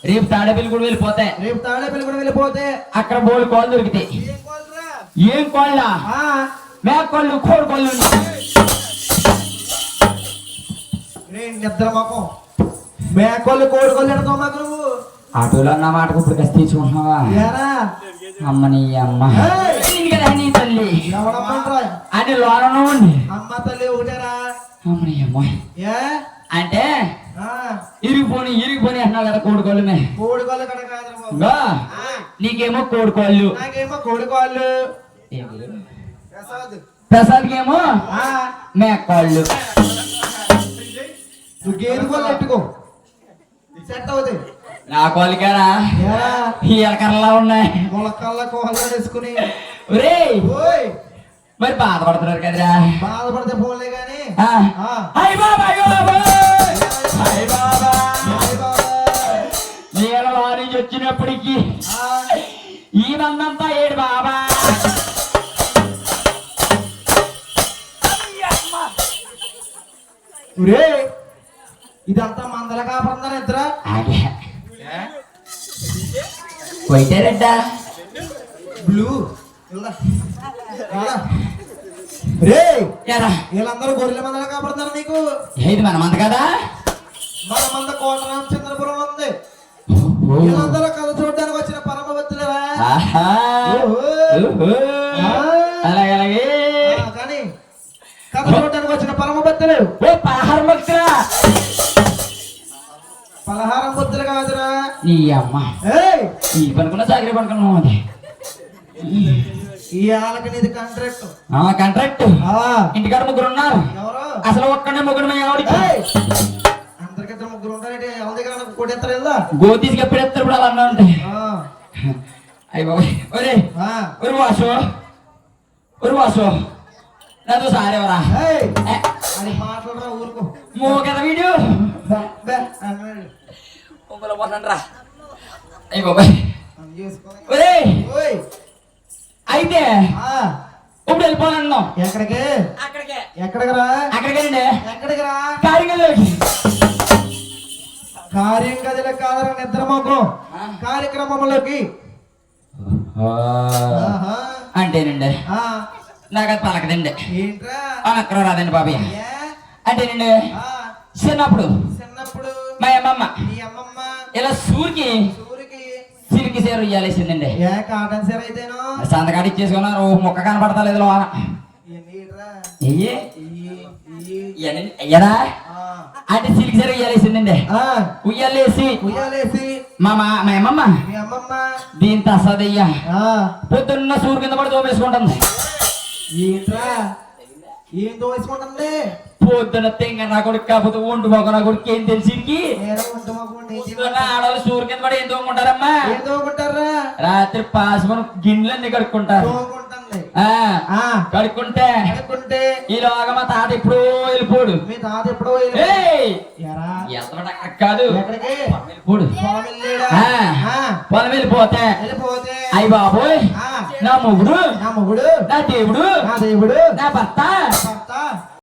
రేపు తాడేపల్లి కూడా వెళ్ళిపోతే అక్కడ బోల్ కోళ్ళు దొరికితే ఏం కోళ్ళ మేక కోళ్ళు కోడి కోళ్ళు నిద్ర మాకు మేకోళ్ళు కోడుకోళ్ళు ఎడతావు మాకు నువ్వు ఆటోలో అన్న మాటకు ఇప్పుడు కసి తీసుకుంటున్నావా అమ్మ నీ అమ్మ కదా నీ తల్లి అని లోన ఉండి అమ్మ తల్లి ఒకటేరా అమ్మ నీ అమ్మ ఏ అంటే ఇరిగిపోని అంటున్నావు కదా కోడికోళ్ళు కోడికోళ్ళు కడ కాదు నీకేమో కోడికోళ్ళు నాకేమో కోడికోళ్ళు ప్రసాద్కి ఏమో మేకోళ్ళు నువ్వు గేదె కోళ్ళు పెట్టుకో సెట్ అవుతాయి నా కోళ్ళు కాడా ఎలకరలా ఉన్నాయి మొలకల్లా కోళ్ళ వేసుకుని మరి బాధపడుతున్నారు కదరా బాధపడితే పోలే గాని నేను వారి నుంచి వచ్చినప్పటికీ ఈ మందంతా ఏడు బాబా ఇదంతా మందల కాపడుతున్నారు ఇద్దరా వైట్ రెడ్డా బ్లూ వీళ్ళందరూ గొర్రెల మందల కాపడుతున్నారు నీకు ఏది మన మంద కదా మన మంద కోటరామచంద్రపురం ఉంది వీళ్ళందరూ కథ చూడడానికి వచ్చిన పరమవత్తులేవా అలాగే కానీ కథ చూడడానికి వచ్చిన పరమభక్తులు పలహారం భక్తురా పలహారం భక్తులు కాదురా నీ అమ్మ ఈ పనుకున్న చాకరీ పనుకున్నావు అది ఈ ఆలకి నీది కాంట్రాక్ట్ కాంట్రాక్ట్ ఇంటికాడ ముగ్గురు ఉన్నారు అసలు ఒక్కడే ముగ్గురు అందరికిద్దరు ముగ్గురు ఉంటారంటే ఎవరి దగ్గర కొట్టేస్తారు వెళ్దా గోతీసి ఎప్పుడెత్తారు ఇప్పుడు అలా అన్నా ఉంటాయి అయ్యి బాబు ఒరే వాసు నాతో సారేవరా అని మాట్లాడరా ఊరుకో మో కదా వీడియో రా అయ్యి బాబాయ్ అయితే ఇప్పుడు వెళ్ళిపోవాలన్నాం ఎక్కడికి రా కార్యం గదిలో కాదరా నిద్ర మాకు కార్యక్రమంలోకి అంటేనండి నాకు అది పలకదండి ఏంట్రా అక్కడ రాదండి బాబాయ్ అంటేనండి చిన్నప్పుడు మా అమ్మమ్మ ఇలా సిరికి సేరు ఇయ్యాలేసిందండి కాటన్ సేర్ అయితేను సంతకాడ ఇచ్చేసుకున్నారు మొక్క కనపడతా లేదు లోన అయ్యరా అంటే సిరికి సేరు ఇయ్యాలేసిందండి ఉయ్యాలేసి మా అమ్మమ్మ దీంతో అసదయ్యా పొద్దున్న సూరు కింద పడి తోమేసుకుంటుంది ఏంట్రా ఏం తోమేసుకుంటుంది పొద్దున తెంగ నా కొడుకు కాకపోతే ఒంటు మొక్క నా కొడుకు ఏం తెలిసి ఆడవాళ్ళు సూరు కింద పడి ఏం తోముకుంటారమ్మా రాత్రి పాసుకొని గిన్నెలన్నీ కడుక్కుంటారు కడుక్కుంటే ఈలోగా మా తాత ఎప్పుడో వెళ్ళిపోడు మీ తాత ఎప్పుడో అక్కడ కాదు వెళ్ళిపోడు పొలం వెళ్ళిపోతే అయ్యి బాబోయ్ నా మొగుడు నా దేవుడు నా భర్త